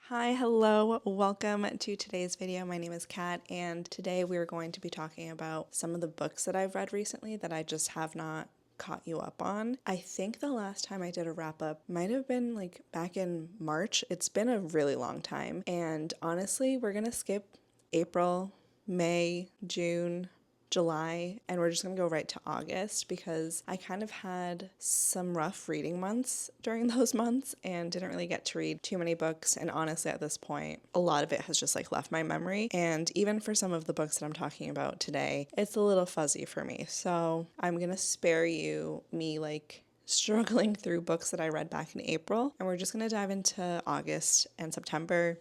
Hi, hello, welcome to today's video. My name is Kat, and today we're going to be talking about some of the books that I've read recently that I just have not caught you up on. I think the last time I did a wrap up might have been like back in March. It's been a really long time, and honestly, we're gonna skip April, May, June, July, and we're just gonna go right to August because I kind of had some rough reading months during those months and didn't really get to read too many books. And honestly, at this point, a lot of it has just like left my memory. And even for some of the books that I'm talking about today, it's a little fuzzy for me. So I'm gonna spare you me like struggling through books that I read back in April, and we're just gonna dive into August and September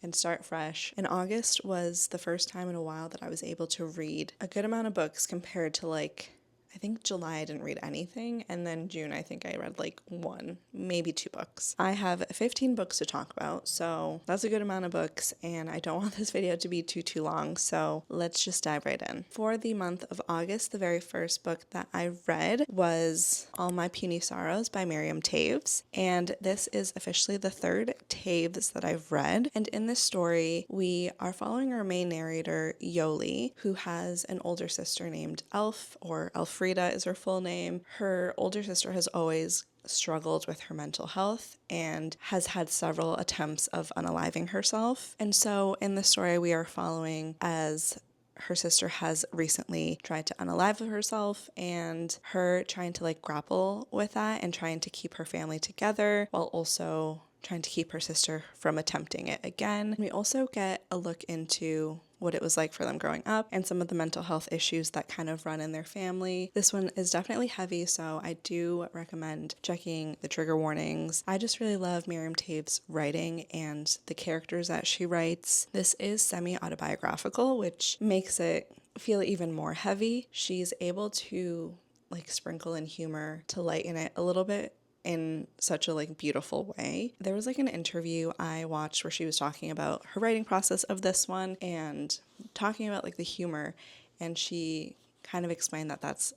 and start fresh. And August was the first time in a while that I was able to read a good amount of books compared to I think July I didn't read anything, and then June I think I read like one, maybe two books. I have 15 books to talk about, so that's a good amount of books, and I don't want this video to be too long, so let's just dive right in. For the month of August, the very first book that I read was All My Puny Sorrows by Miriam, and this is officially the third Taves that I've read. And in this story, we are following our main narrator, Yoli, who has an older sister named Elf, or Elfrida is her full name. Her older sister has always struggled with her mental health and has had several attempts of unaliving herself. And so in the story, we are following as her sister has recently tried to unalive herself and her trying to grapple with that and trying to keep her family together while also trying to keep her sister from attempting it again. We also get a look into what it was like for them growing up and some of the mental health issues that kind of run in their family. This one is definitely heavy, so I do recommend checking the trigger warnings. I just really love Miriam Tave's writing and the characters that she writes. This is semi-autobiographical, which makes it feel even more heavy. She's able to sprinkle in humor to lighten it a little bit in such a beautiful way. There was an interview I watched where she was talking about her writing process of this one and talking about the humor, and she kind of explained that that's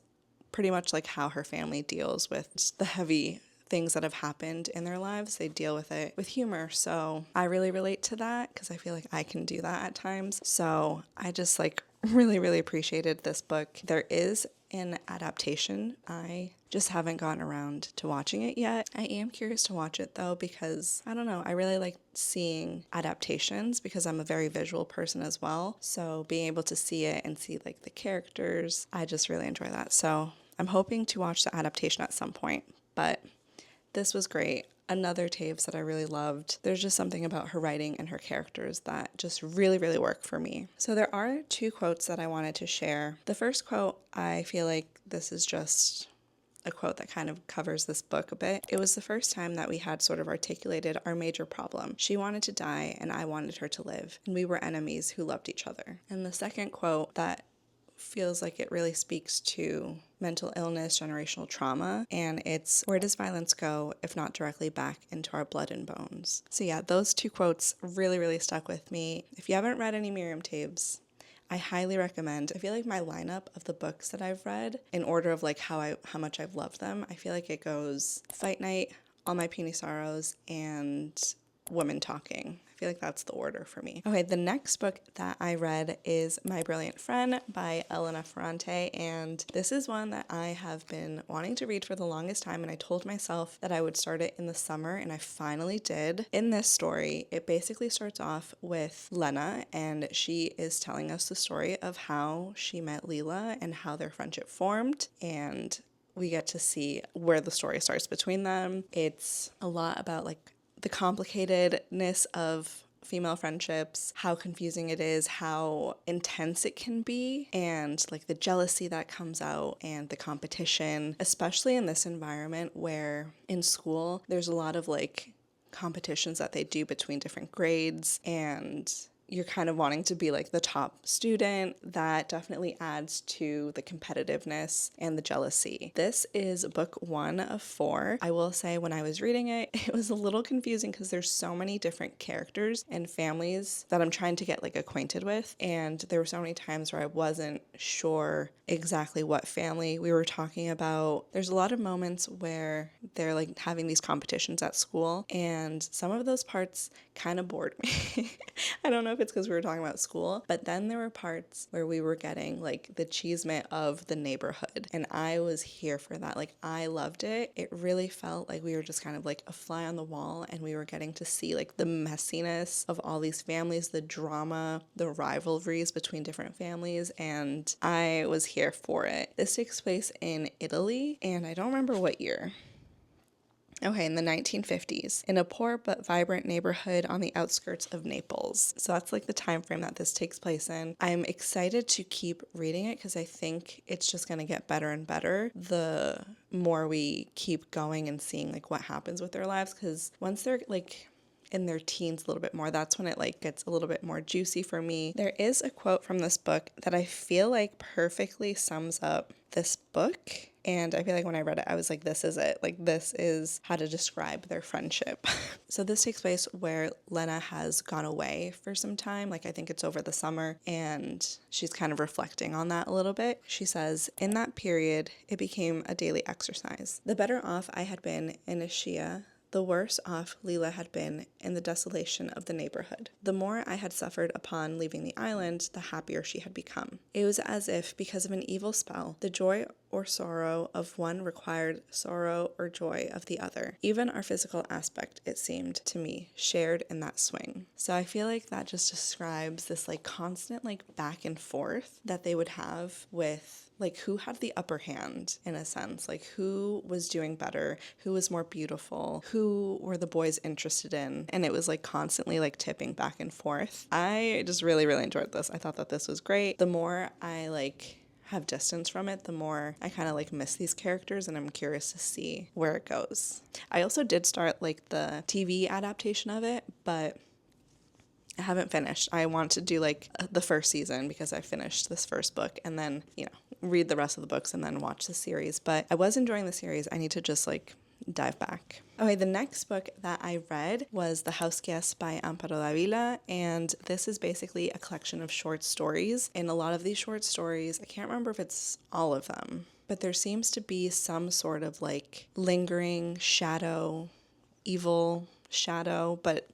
pretty much how her family deals with the heavy things that have happened in their lives. They deal with it with humor. So I really relate to that because I feel like I can do that at times. So I just really appreciated this book. There is an adaptation. I just haven't gotten around to watching it yet. I am curious to watch it though because I don't know, I really like seeing adaptations because I'm a very visual person as well. So being able to see it and see the characters, I just really enjoy that. So I'm hoping to watch the adaptation at some point, but this was great. Another Taves that I really loved. There's just something about her writing and her characters that just really work for me. So there are two quotes that I wanted to share. The first quote, I feel like this is just a quote that kind of covers this book a bit. It was the first time that we had sort of articulated our major problem. She wanted to die and I wanted her to live, and we were enemies who loved each other. And the second quote that feels like it really speaks to mental illness, generational trauma, and it's, where does violence go if not directly back into our blood and bones? So yeah, those two quotes really stuck with me. If you haven't read any Miriam Taves, I highly recommend. I feel like my lineup of the books that I've read in order of how much I've loved them, I feel like it goes Fight Night, All My Puny Sorrows, and Women Talking. I feel like that's the order for me. Okay, the next book that I read is My Brilliant Friend by Elena Ferrante, and this is one that I have been wanting to read for the longest time, and I told myself that I would start it in the summer, and I finally did. In this story, it basically starts off with Lena, and she is telling us the story of how she met Lila and how their friendship formed, and we get to see where the story starts between them. It's a lot about the complicatedness of female friendships, how confusing it is, how intense it can be, and the jealousy that comes out and the competition, especially in this environment where in school there's a lot of competitions that they do between different grades, and you're kind of wanting to be like the top student. That definitely adds to the competitiveness and the jealousy. This is book 1 of 4. I will say when I was reading it, it was a little confusing because there's so many different characters and families that I'm trying to get like acquainted with, and there were so many times where I wasn't sure exactly what family we were talking about. There's a lot of moments where they're like having these competitions at school, and some of those parts kind of bored me. I don't know if it's because we were talking about school, but then there were parts where we were getting like the cheesemate of the neighborhood, and I was here for that. Like, I loved it. It really felt like we were just kind of like a fly on the wall, and we were getting to see like the messiness of all these families, the drama, the rivalries between different families, and I was here for it. This takes place in Italy, and I don't remember what year. Okay, in the 1950s, in a poor but vibrant neighborhood on the outskirts of Naples. So that's like the time frame that this takes place in. I'm excited to keep reading it because I think it's just going to get better and better the more we keep going and seeing like what happens with their lives, because once they're like in their teens a little bit more, that's when it like gets a little bit more juicy for me. There is a quote from this book that I feel like perfectly sums up this book, and I feel like when I read it I was like, this is it, like this is how to describe their friendship. So this takes place where Lena has gone away for some time, like I think it's over the summer, and she's kind of reflecting on that a little bit. She says, in that period it became a daily exercise. The better off I had been in Ashia, the worse off Lila had been in the desolation of the neighborhood. The more I had suffered upon leaving the island, the happier she had become. It was as if, because of an evil spell, the joy or sorrow of one required sorrow or joy of the other. Even our physical aspect, it seemed to me, shared in that swing. So I feel like that just describes this like constant like back and forth that they would have with like who had the upper hand, in a sense, like who was doing better, who was more beautiful, who were the boys interested in, and it was like constantly like tipping back and forth. I just really enjoyed this. I thought that this was great. The more I like have distance from it, the more I kind of like miss these characters, and I'm curious to see where it goes. I also did start like the TV adaptation of it, but I haven't finished. I want to do like the first season because I finished this first book, and then, you know, read the rest of the books and then watch the series. But I was enjoying the series. I need to just like dive back. Okay, the next book that I read was The Houseguest by Amparo Dávila, and this is basically a collection of short stories. In a lot of these short stories, I can't remember if it's all of them, but there seems to be some sort of like lingering shadow, evil shadow, but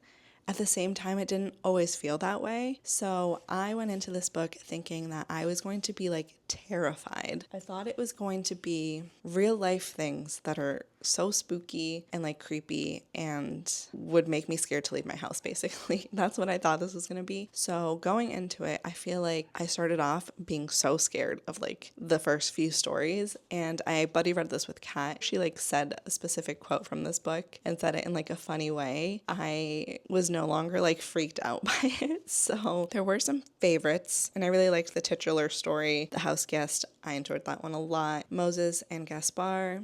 at the same time, it didn't always feel that way. So I went into this book thinking that I was going to be like terrified. I thought it was going to be real life things that are so spooky and like creepy and would make me scared to leave my house, basically. That's what I thought this was going to be. So going into it, I feel like I started off being so scared of like the first few stories, and I buddy read this with Kat. She like said a specific quote from this book and said it in like a funny way. I was no longer like freaked out by it. So there were some favorites, and I really liked the titular story, The Houseguest. I enjoyed that one a lot. Moses and Gaspar.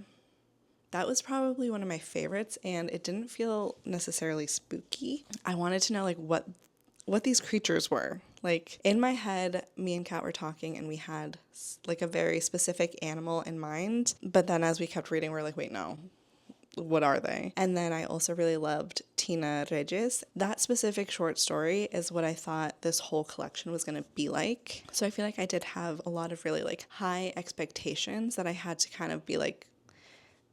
That was probably one of my favorites, and it didn't feel necessarily spooky. I wanted to know like what these creatures were. Like in my head, me and Kat were talking and we had like a very specific animal in mind, but then as we kept reading, we're like, wait, no, what are they? And then I also really loved Tina Regis. That specific short story is what I thought this whole collection was going to be like. So I feel like I did have a lot of really like high expectations that I had to kind of be like,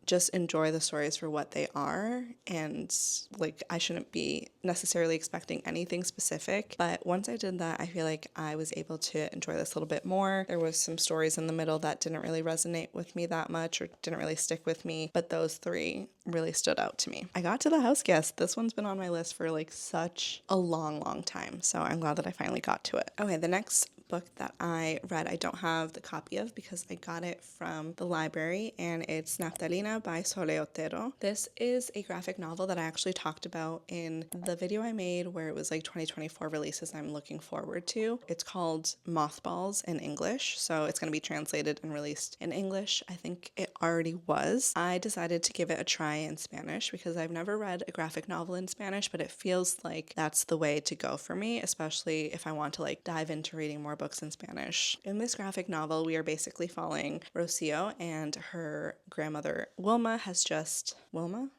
just enjoy the stories for what they are, and like I shouldn't be necessarily expecting anything specific. But once I did that, I feel like I was able to enjoy this a little bit more. There was some stories in the middle that didn't really resonate with me that much or didn't really stick with me, but those 3 really stood out to me. I got to The Houseguest. This one's been on my list for like such a long time, so I'm glad that I finally got to it. Okay, the next book that I read, I don't have the copy of because I got it from the library, and it's Naftalina by Otero. This is a graphic novel that I actually talked about in the video I made where it was like 2024 releases I'm looking forward to. It's called Mothballs in English, so it's going to be translated and released in English. I think it already was. I decided to give it a try in Spanish because I've never read a graphic novel in Spanish, but it feels like that's the way to go for me, especially if I want to like dive into reading more books in Spanish. In this graphic novel, we are basically following Rocio, and her grandmother Wilma has just Vilma.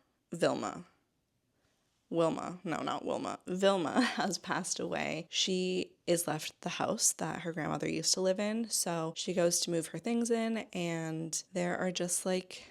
No, not Wilma. Vilma has passed away. She is left the house that her grandmother used to live in, so she goes to move her things in, and there are just like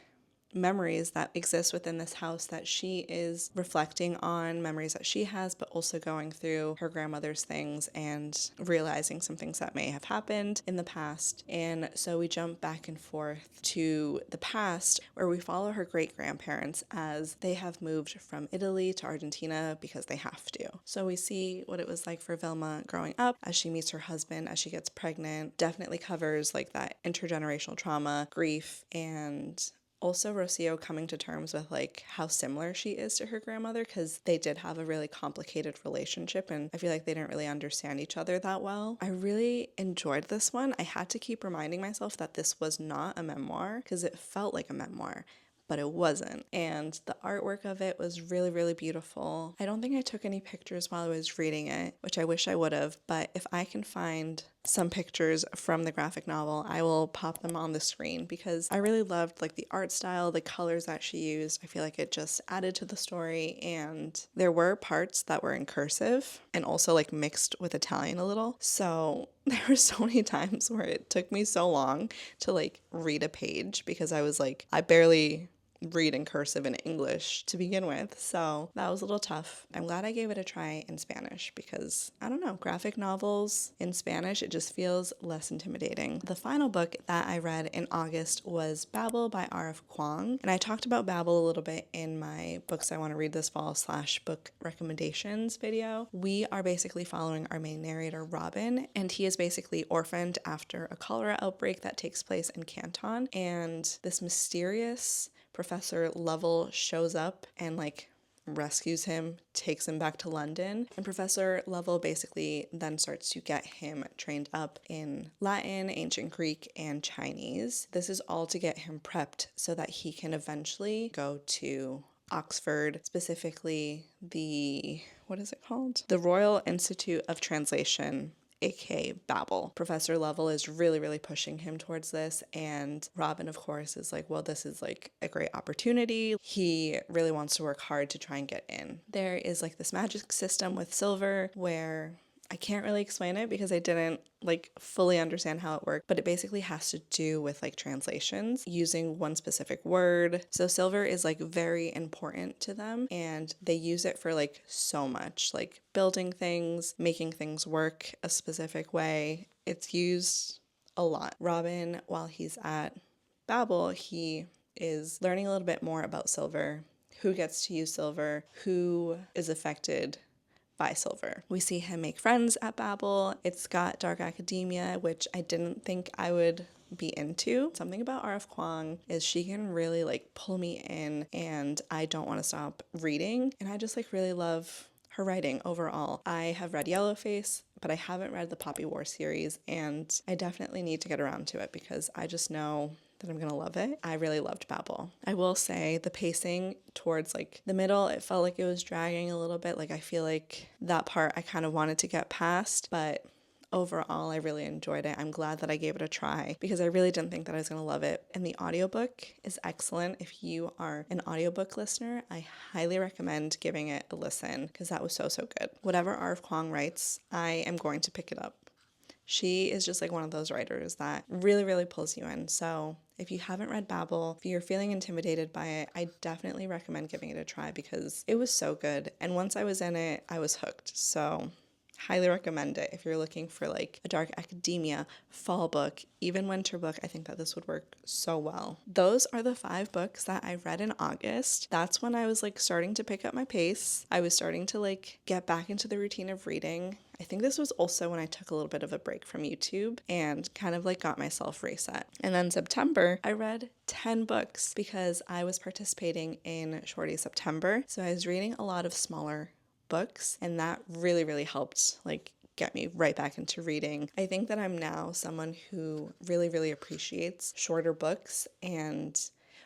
memories that exist within this house that she is reflecting on, memories that she has, but also going through her grandmother's things and realizing some things that may have happened in the past. And so we jump back and forth to the past where we follow her great-grandparents as they have moved from Italy to Argentina because they have to. So we see what it was like for Vilma growing up as she meets her husband, as she gets pregnant. Definitely covers like that intergenerational trauma, grief, and also Rocio coming to terms with like how similar she is to her grandmother, because they did have a really complicated relationship and I feel like they didn't really understand each other that well. I really enjoyed this one. I had to keep reminding myself that this was not a memoir because it felt like a memoir, but it wasn't. And the artwork of it was really, really beautiful. I don't think I took any pictures while I was reading it, which I wish I would have, but if I can find some pictures from the graphic novel, I will pop them on the screen because I really loved like the art style, the colors that she used. I feel like it just added to the story, and there were parts that were in cursive and also like mixed with Italian a little. So there were so many times where it took me so long to like read a page because I was like, I barely read in cursive in English to begin with, so that was a little tough. I'm glad I gave it a try in Spanish because, I don't know, graphic novels in Spanish, it just feels less intimidating. The final book that I read in August was Babel by R.F. Kuang, and I talked about Babel a little bit in my books I want to read this fall / book recommendations video. We are basically following our main narrator, Robin, and he is basically orphaned after a cholera outbreak that takes place in Canton, and this mysterious Professor Lovell shows up and like rescues him, takes him back to London, and Professor Lovell basically then starts to get him trained up in Latin, ancient Greek, and Chinese. This is all to get him prepped so that he can eventually go to Oxford, specifically the, what is it called? The Royal Institute of Translation, aka Babel. Professor Lovell is really, really pushing him towards this, and Robin, of course, is like, well, this is like a great opportunity. He really wants to work hard to try and get in. There is like this magic system with silver where I can't really explain it because I didn't like fully understand how it worked, but it basically has to do with like translations using one specific word. So silver is like very important to them, and they use it for like so much, like building things, making things work a specific way. It's used a lot. Robin, while he's at Babel, he is learning a little bit more about silver, who gets to use silver, who is affected by silver. We see him make friends at Babel. It's got dark academia, which I didn't think I would be into. Something about R.F. Kuang is she can really like pull me in, and I don't want to stop reading, and I just like really love her writing overall. I have read Yellowface, but I haven't read the Poppy War series, and I definitely need to get around to it because I just know that I'm gonna love it. I really loved Babel. I will say the pacing towards like the middle, it felt like it was dragging a little bit. Like I feel like that part I kind of wanted to get past, but overall I really enjoyed it. I'm glad that I gave it a try because I really didn't think that I was gonna love it. And the audiobook is excellent. If you are an audiobook listener, I highly recommend giving it a listen because that was so good. Whatever R.F. Kuang writes, I am going to pick it up. She is just like one of those writers that really, really pulls you in. So if you haven't read Babel, if you're feeling intimidated by it, I definitely recommend giving it a try because it was so good. And once I was in it, I was hooked. So Highly recommend it if you're looking for like a dark academia, fall book, even winter book. I think that this would work so well. Those are the 5 books that I read in August. That's when I was like starting to pick up my pace. I was starting to like get back into the routine of reading. I think this was also when I took a little bit of a break from YouTube and kind of like got myself reset. And then September, I read 10 books because I was participating in Shorty September. So I was reading a lot of smaller books, and that really helped like get me right back into reading. I think that I'm now someone who really appreciates shorter books and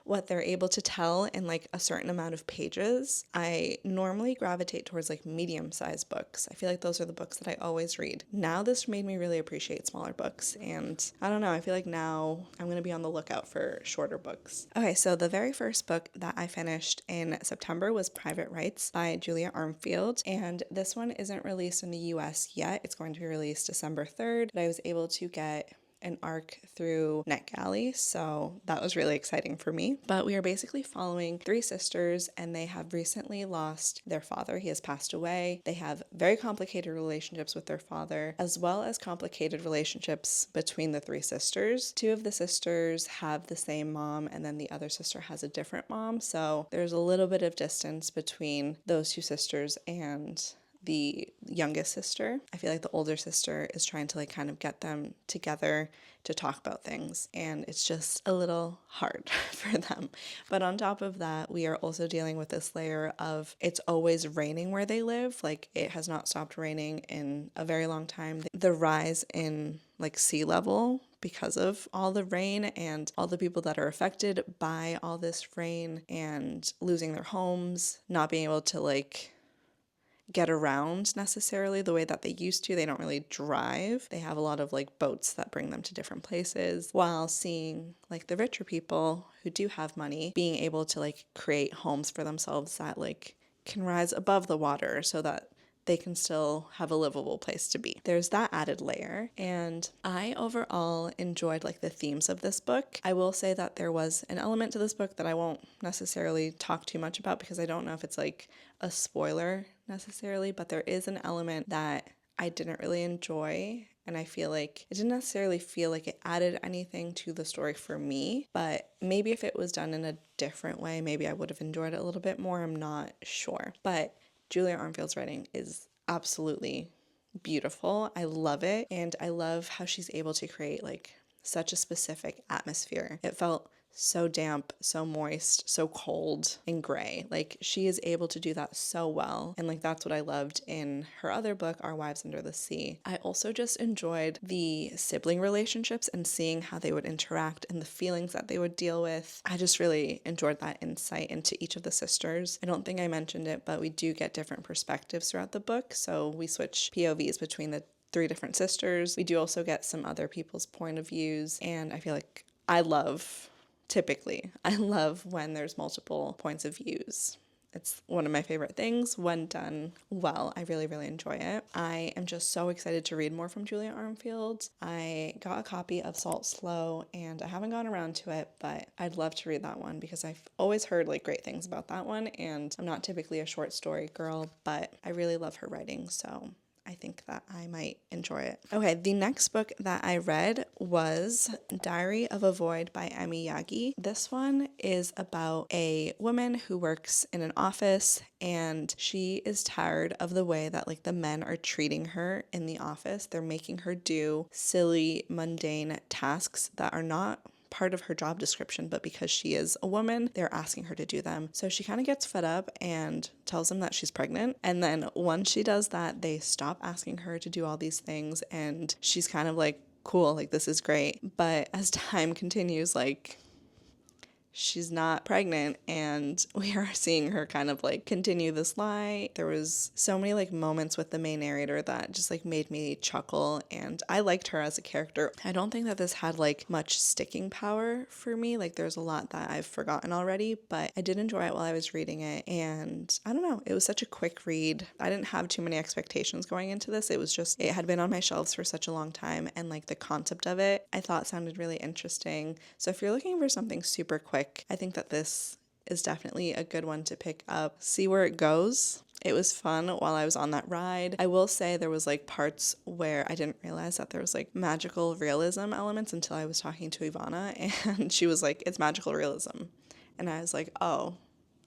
what they're able to tell in like a certain amount of pages. I normally gravitate towards like medium-sized books. I feel like those are the books that I always read. Now this made me really appreciate smaller books, and I don't know, I feel like now I'm going to be on the lookout for shorter books. Okay, so the very first book that I finished in September was Private Rites by Julia Armfield, and this one isn't released in the US yet. It's going to be released December 3rd, but I was able to get an arc through NetGalley, so that was really exciting for me. But we are basically following 3 sisters, and they have recently lost their father. He has passed away. They have very complicated relationships with their father, as well as complicated relationships between the 3 sisters. 2 of the sisters have the same mom, and then the other sister has a different mom, so there's a little bit of distance between those 2 sisters and the youngest sister. I feel like the older sister is trying to like kind of get them together to talk about things, and it's just a little hard for them. But on top of that, we are also dealing with this layer of it's always raining where they live. Like it has not stopped raining in a very long time. The rise in like sea level because of all the rain and all the people that are affected by all this rain and losing their homes, not being able to like get around necessarily the way that they used to. They don't really drive. They have a lot of like boats that bring them to different places, while seeing like the richer people who do have money being able to like create homes for themselves that like can rise above the water so that they can still have a livable place to be. There's that added layer, and I overall enjoyed like the themes of this book. I will say that there was an element to this book that I won't necessarily talk too much about because I don't know if it's like a spoiler necessarily, but there is an element that I didn't really enjoy, and I feel like it didn't necessarily feel like it added anything to the story for me, but maybe if it was done in a different way, maybe I would have enjoyed it a little bit more. I'm not sure. But Julia Armfield's writing is absolutely beautiful. I love it, and I love how she's able to create like such a specific atmosphere. It felt so damp, so moist, so cold and gray. Like she is able to do that so well, and like that's what I loved in her other book, Our Wives Under the Sea. I also just enjoyed the sibling relationships and seeing how they would interact and the feelings that they would deal with. I just really enjoyed that insight into each of the sisters. I don't think I mentioned it, but we do get different perspectives throughout the book, so we switch POVs between the 3 different sisters. We do also get some other people's point of views, and I feel like I love when there's multiple points of views. It's one of my favorite things when done well. I really enjoy it. I am just so excited to read more from Julia Armfield. I got a copy of Salt Slow and I haven't gone around to it, but I'd love to read that one because I've always heard like great things about that one, and I'm not typically a short story girl, but I really love her writing, so I think that I might enjoy it. Okay, the next book that I read was Diary of a Void by Emmy Yagi. This one is about a woman who works in an office, and she is tired of the way that like the men are treating her in the office. They're making her do silly, mundane tasks that are not part of her job description, but because she is a woman, they're asking her to do them. So she kind of gets fed up and tells them that she's pregnant. And then once she does that, they stop asking her to do all these things, and she's kind of like, cool, like this is great. But as time continues, like she's not pregnant, and we are seeing her kind of like continue this lie. There was so many like moments with the main narrator that just like made me chuckle, and I liked her as a character. I don't think that this had like much sticking power for me. Like there's a lot that I've forgotten already, but I did enjoy it while I was reading it, and I don't know, it was such a quick read. I didn't have too many expectations going into this. It was just, it had been on my shelves for such a long time, and like the concept of it I thought sounded really interesting. So if you're looking for something super quick, I think that this is definitely a good one to pick up, see where it goes, It was fun while I was on that ride. I will say there was like parts where I didn't realize that there was like magical realism elements until I was talking to Ivana, and she was like, it's magical realism. And I was like, oh,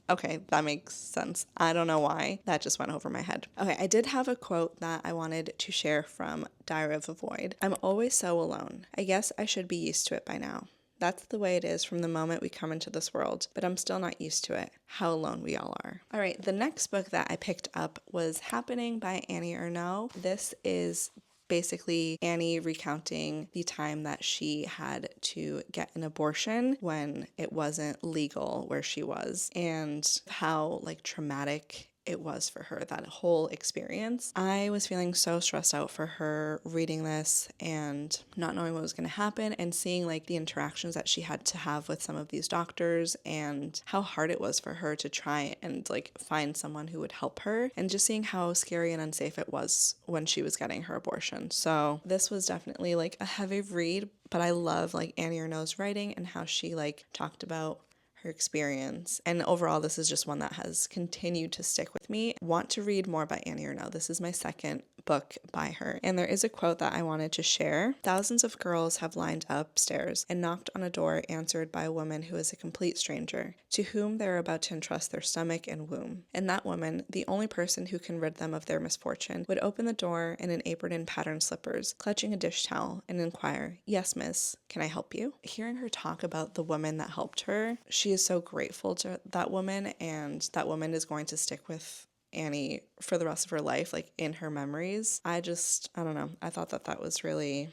okay, that makes sense. I don't know why. That just went over my head. Okay, I did have a quote that I wanted to share from Diary of a Void. I'm always so alone. I guess I should be used to it by now. That's the way it is from the moment we come into this world, but I'm still not used to it. How alone we all are. All right, the next book that I picked up was Happening by Annie Ernaux. This is basically Annie recounting the time that she had to get an abortion when it wasn't legal where she was, and how like traumatic it was for her, that whole experience. I was feeling so stressed out for her reading this and not knowing what was going to happen, and seeing like the interactions that she had to have with some of these doctors and how hard it was for her to try and like find someone who would help her, and just seeing how scary and unsafe it was when she was getting her abortion. So this was definitely like a heavy read, but I love like Annie Ernaux's writing and how she like talked about her experience. And overall, this is just one that has continued to stick with me. Want to read more by Annie Ernaux. This is my second book by her. And there is a quote that I wanted to share. Thousands of girls have lined upstairs and knocked on a door answered by a woman who is a complete stranger, to whom they are about to entrust their stomach and womb. And that woman, the only person who can rid them of their misfortune, would open the door in an apron and patterned slippers, clutching a dish towel, and inquire, "Yes, miss, can I help you?" Hearing her talk about the woman that helped her, she is so grateful to that woman, and that woman is going to stick with Annie for the rest of her life, like in her memories. I don't know. I thought that was really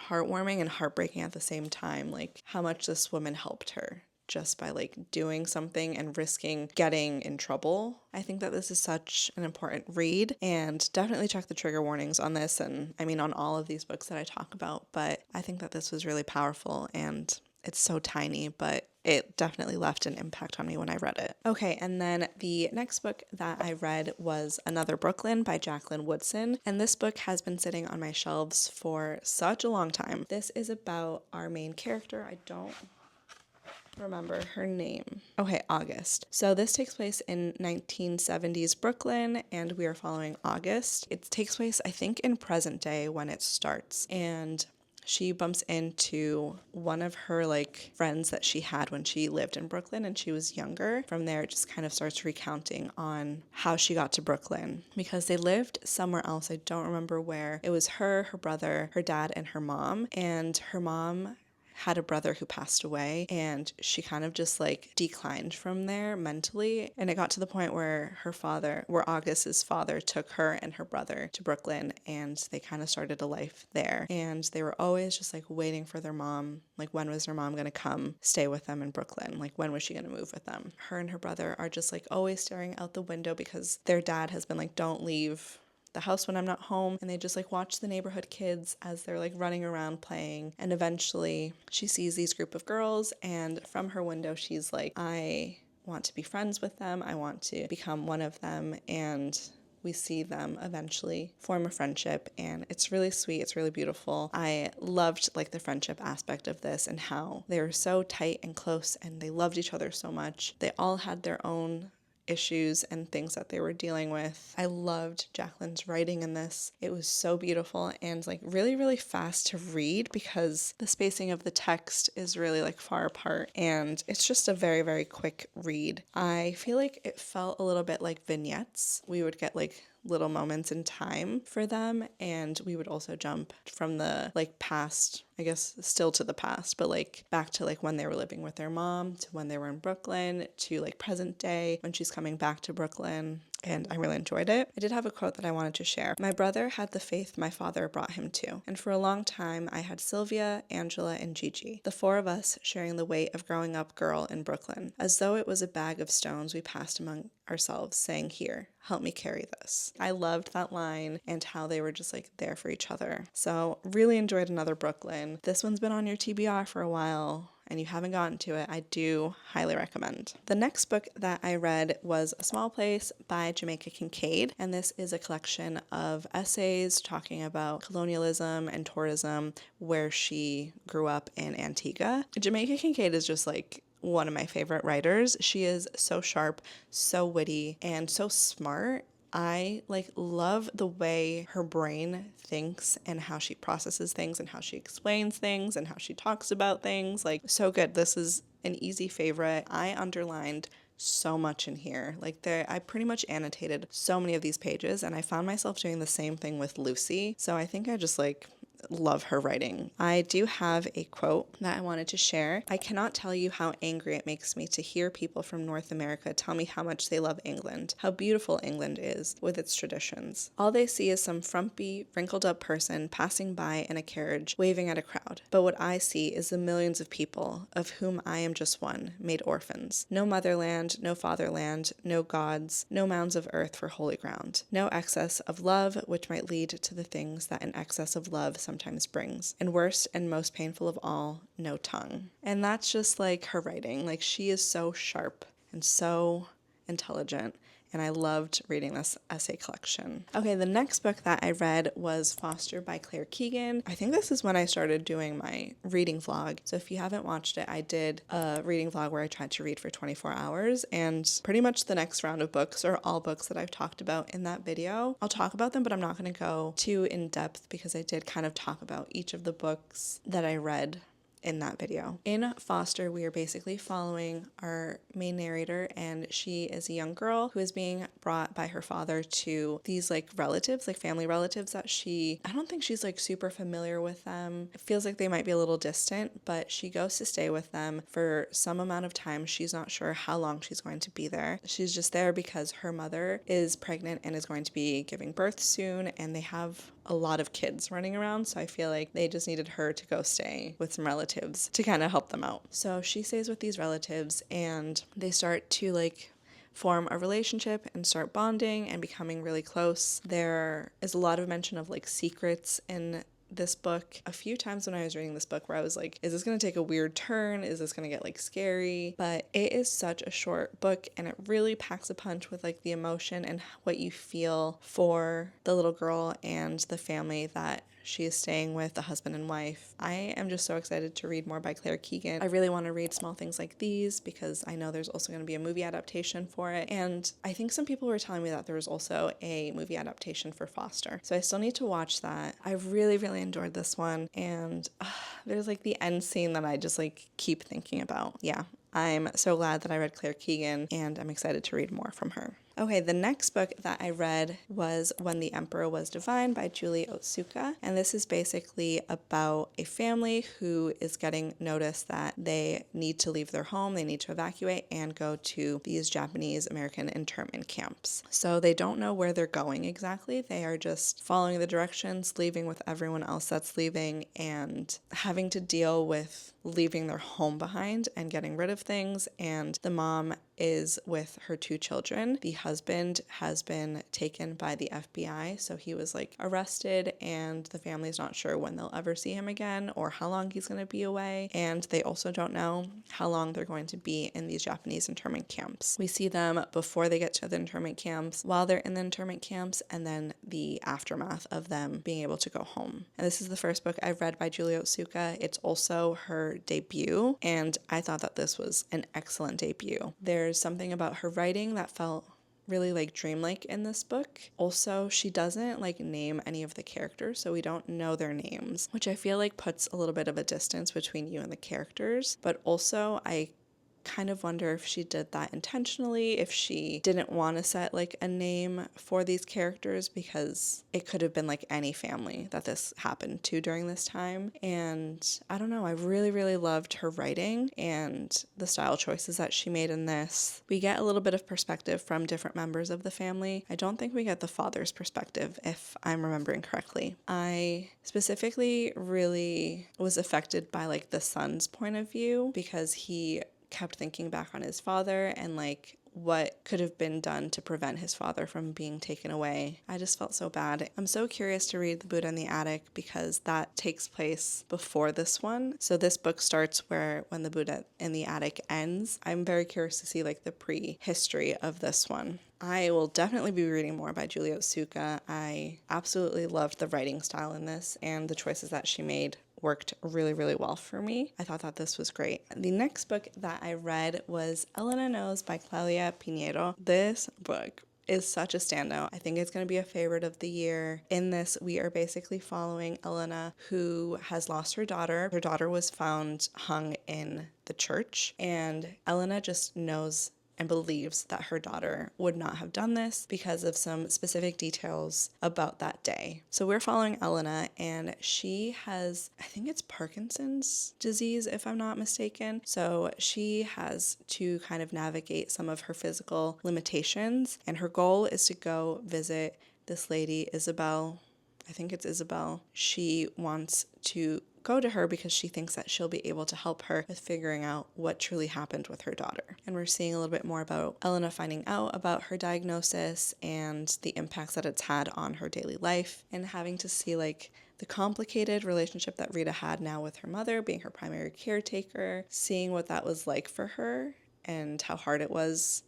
heartwarming and heartbreaking at the same time, like how much this woman helped her just by like doing something and risking getting in trouble. I think that this is such an important read, and definitely check the trigger warnings on this, and I mean on all of these books that I talk about, but I think that this was really powerful, and it's so tiny, but it definitely left an impact on me when I read it. Okay, and then the next book that I read was Another Brooklyn by Jacqueline Woodson, and this book has been sitting on my shelves for such a long time. This is about our main character. I don't remember her name. Okay, August. So this takes place in 1970s Brooklyn, and we are following August. It takes place, I think, in present day when it starts, and she bumps into one of her like friends that she had when she lived in Brooklyn and she was younger. From there, it just kind of starts recounting on how she got to Brooklyn, because they lived somewhere else. I don't remember where. It was her brother, her dad, and her mom. And her mom had a brother who passed away, and she kind of just like declined from there mentally, and it got to the point where August's father took her and her brother to Brooklyn, and they kind of started a life there, and they were always just like waiting for their mom, like when was their mom going to come stay with them in Brooklyn, like when was she going to move with them. Her and her brother are just like always staring out the window because their dad has been like, don't leave the house when I'm not home, and they just like watch the neighborhood kids as they're like running around playing, and eventually she sees these group of girls, and from her window she's like, I want to be friends with them, I want to become one of them, and we see them eventually form a friendship, and it's really sweet, it's really beautiful. I loved like the friendship aspect of this and how they were so tight and close and they loved each other so much. They all had their own issues and things that they were dealing with. I loved Jacqueline's writing in this. It was so beautiful and like really, really fast to read because the spacing of the text is really like far apart, and it's just a very, very quick read. I feel like it felt a little bit like vignettes. We would get like little moments in time for them, and we would also jump from the like past, I guess still to the past, but like back to like when they were living with their mom, to when they were in Brooklyn, to like present day when she's coming back to Brooklyn. And I really enjoyed it. I did have a quote that I wanted to share. My brother had the faith my father brought him to, and for a long time I had Sylvia, Angela, and Gigi, the four of us sharing the weight of growing up girl in Brooklyn. As though it was a bag of stones we passed among ourselves, saying, here, help me carry this. I loved that line and how they were just like there for each other. So really enjoyed Another Brooklyn. This one's been on your TBR for a while and you haven't gotten to it, I do highly recommend. The next book that I read was A Small Place by Jamaica Kincaid, and this is a collection of essays talking about colonialism and tourism where she grew up in Antigua. Jamaica Kincaid is just like one of my favorite writers. She is so sharp, so witty, and so smart. I love the way her brain thinks and how she processes things and how she explains things and how she talks about things. Like, so good. This is an easy favorite. I underlined so much in here. I pretty much annotated so many of these pages, and I found myself doing the same thing with Lucy. So I think I just love her writing. I do have a quote that I wanted to share. I cannot tell you how angry it makes me to hear people from North America tell me how much they love England, how beautiful England is with its traditions. All they see is some frumpy, wrinkled up person passing by in a carriage, waving at a crowd. But what I see is the millions of people, of whom I am just one, made orphans. No motherland, no fatherland, no gods, no mounds of earth for holy ground. No excess of love, which might lead to the things that an excess of love sometimes brings. And worst and most painful of all, no tongue. And that's just her writing. She is so sharp and so intelligent. And I loved reading this essay collection. Okay, the next book that I read was Foster by Claire Keegan. I think this is when I started doing my reading vlog. So if you haven't watched it, I did a reading vlog where I tried to read for 24 hours. And pretty much the next round of books are all books that I've talked about in that video. I'll talk about them, but I'm not going to go too in depth because I did kind of talk about each of the books that I read in that video. In Foster, we are basically following our main narrator, and she is a young girl who is being brought by her father to these relatives, family relatives that I don't think she's super familiar with them. It feels like they might be a little distant, but she goes to stay with them for some amount of time. She's not sure how long she's going to be there. She's just there because her mother is pregnant and is going to be giving birth soon, and they have a lot of kids running around, so I feel like they just needed her to go stay with some relatives to kind of help them out. So she stays with these relatives, and they start to form a relationship and start bonding and becoming really close. There is a lot of mention of secrets in this book. A few times when I was reading this book where I was like, is this going to take a weird turn? Is this going to get scary? But it is such a short book, and it really packs a punch with the emotion and what you feel for the little girl and the family that she is staying with, the husband and wife. I am just so excited to read more by Claire Keegan. I really want to read small things like these because I know there's also going to be a movie adaptation for it. And I think some people were telling me that there was also a movie adaptation for Foster. So I still need to watch that. I really, really enjoyed this one. And there's the end scene that I just keep thinking about. Yeah, I'm so glad that I read Claire Keegan, and I'm excited to read more from her. Okay, the next book that I read was When the Emperor Was Divine by Julie Otsuka, and this is basically about a family who is getting notice that they need to leave their home, they need to evacuate and go to these Japanese American internment camps. So they don't know where they're going exactly. They are just following the directions, leaving with everyone else that's leaving, and having to deal with leaving their home behind and getting rid of things. And the mom is with her two children. The husband has been taken by the FBI, so he was arrested, and the family's not sure when they'll ever see him again or how long he's going to be away, and they also don't know how long they're going to be in these Japanese internment camps. We see them before they get to the internment camps, while they're in the internment camps, and then the aftermath of them being able to go home. And this is the first book I've read by Julie Otsuka. It's also her debut, and I thought that this was an excellent debut. There's something about her writing that felt really dreamlike in this book. Also, she doesn't name any of the characters, so we don't know their names, which I feel puts a little bit of a distance between you and the characters. But also, I kind of wonder if she did that intentionally, if she didn't want to set a name for these characters, because it could have been any family that this happened to during this time. And I don't know, I really, really loved her writing and the style choices that she made in this. We get a little bit of perspective from different members of the family. I don't think we get the father's perspective, if I'm remembering correctly. I specifically really was affected by the son's point of view, because he kept thinking back on his father and what could have been done to prevent his father from being taken away. I just felt so bad. I'm so curious to read The Buddha in the Attic because that takes place before this one. So this book starts when The Buddha in the Attic ends. I'm very curious to see the prehistory of this one. I will definitely be reading more by Julie Otsuka. I absolutely loved the writing style in this, and the choices that she made worked really, really well for me. I thought that this was great. The next book that I read was Elena Knows by Claudia Piñero. This book is such a standout. I think it's going to be a favorite of the year. In this, we are basically following Elena, who has lost her daughter. Her daughter was found hung in the church, and Elena just knows and believes that her daughter would not have done this because of some specific details about that day. So we're following Elena, and she has, I think it's Parkinson's disease, if I'm not mistaken. So she has to kind of navigate some of her physical limitations, and her goal is to go visit this lady, Isabel. I think it's Isabel. She wants to go to her because she thinks that she'll be able to help her with figuring out what truly happened with her daughter. And we're seeing a little bit more about Elena finding out about her diagnosis and the impacts that it's had on her daily life, and having to see like the complicated relationship that Rita had now with her mother, being her primary caretaker, seeing what that was like for her and how hard it was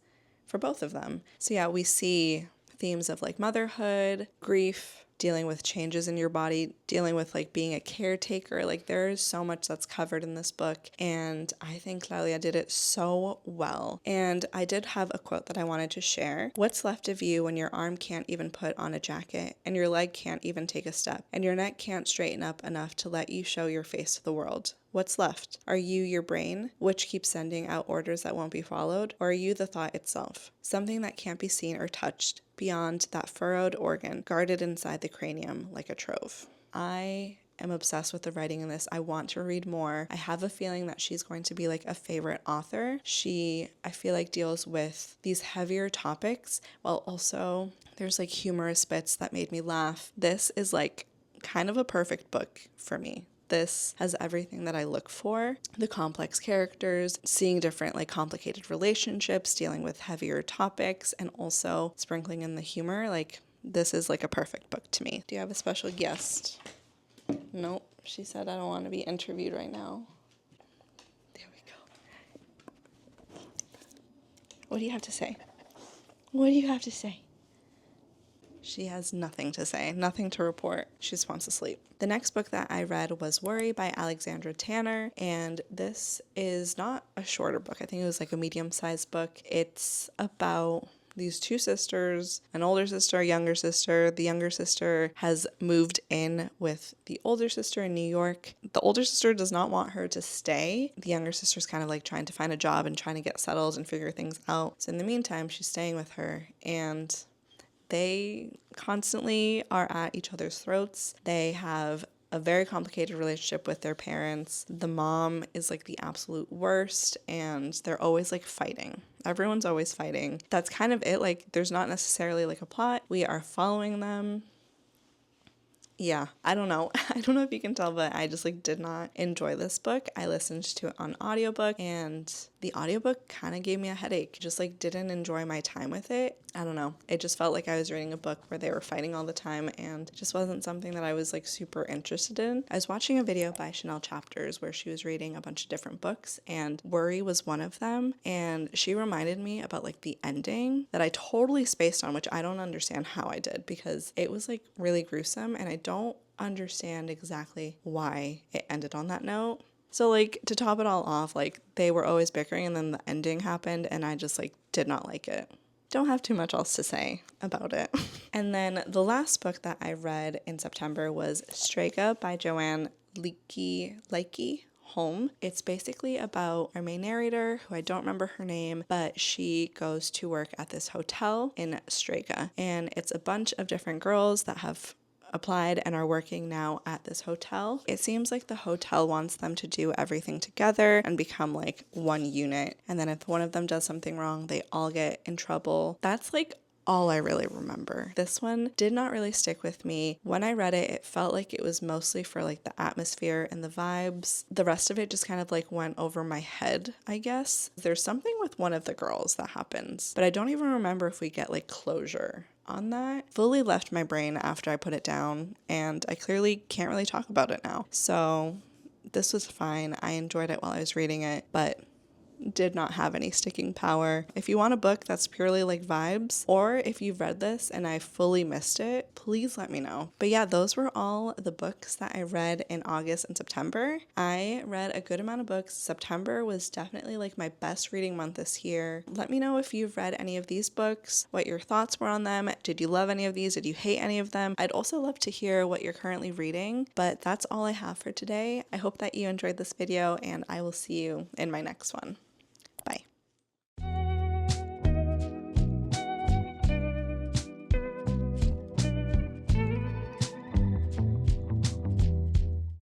for both of them. So yeah, we see themes of like motherhood, grief, dealing with changes in your body, dealing with like being a caretaker. Like there is so much that's covered in this book, and I think Claudia did it so well. And I did have a quote that I wanted to share. What's left of you when your arm can't even put on a jacket, and your leg can't even take a step, and your neck can't straighten up enough to let you show your face to the world? What's left? Are you your brain, which keeps sending out orders that won't be followed? Or are you the thought itself? Something that can't be seen or touched, beyond that furrowed organ, guarded inside the cranium like a trove. I am obsessed with the writing in this. I want to read more. I have a feeling that she's going to be like a favorite author. She, I feel like, deals with these heavier topics while also there's like humorous bits that made me laugh. This is like kind of a perfect book for me. This has everything that I look for. The complex characters, seeing different like complicated relationships, dealing with heavier topics, and also sprinkling in the humor. Like this is like a perfect book to me. Do you have a special guest? Nope. She said I don't want to be interviewed right now. There we go. What do you have to say? What do you have to say? She has nothing to say, nothing to report. She just wants to sleep. The next book that I read was Worry by Alexandra Tanner, and this is not a shorter book. I think it was like a medium-sized book. It's about these two sisters, an older sister, a younger sister. The younger sister has moved in with the older sister in New York. The older sister does not want her to stay. The younger sister's kind of like trying to find a job and trying to get settled and figure things out. So in the meantime, she's staying with her, and they constantly are at each other's throats. They have a very complicated relationship with their parents. The mom is like the absolute worst, and they're always like fighting. Everyone's always fighting. That's kind of it. Like there's not necessarily like a plot. We are following them. Yeah, I don't know. I don't know if you can tell, but I just like did not enjoy this book. I listened to it on audiobook, and the audiobook kind of gave me a headache. Just like didn't enjoy my time with it. I don't know. It just felt like I was reading a book where they were fighting all the time, and it just wasn't something that I was like super interested in. I was watching a video by Chanel Chapters where she was reading a bunch of different books, and Worry was one of them, and she reminded me about like the ending that I totally spaced on, which I don't understand how I did, because it was like really gruesome, and I don't understand exactly why it ended on that note. So like to top it all off, like they were always bickering, and then the ending happened, and I just like did not like it. Don't have too much else to say about it. And then the last book that I read in September was Strega by Joanne Likey Home. It's basically about our main narrator, who I don't remember her name, but she goes to work at this hotel in Strega, and it's a bunch of different girls that have applied and are working now at this hotel. It seems like the hotel wants them to do everything together and become like one unit, and then if one of them does something wrong, they all get in trouble. That's like all I really remember. This one did not really stick with me. When I read it, it felt like it was mostly for like the atmosphere and the vibes. The rest of it just kind of like went over my head, I guess. There's something with one of the girls that happens, but I don't even remember if we get like closure on that. Fully left my brain after I put it down, and I clearly can't really talk about it now. So this was fine. I enjoyed it while I was reading it, but did not have any sticking power. If you want a book that's purely like vibes, or if you've read this and I fully missed it, please let me know. But yeah, those were all the books that I read in August and September. I read a good amount of books. September was definitely like my best reading month this year. Let me know if you've read any of these books, what your thoughts were on them. Did you love any of these? Did you hate any of them? I'd also love to hear what you're currently reading, but that's all I have for today. I hope that you enjoyed this video, and I will see you in my next one.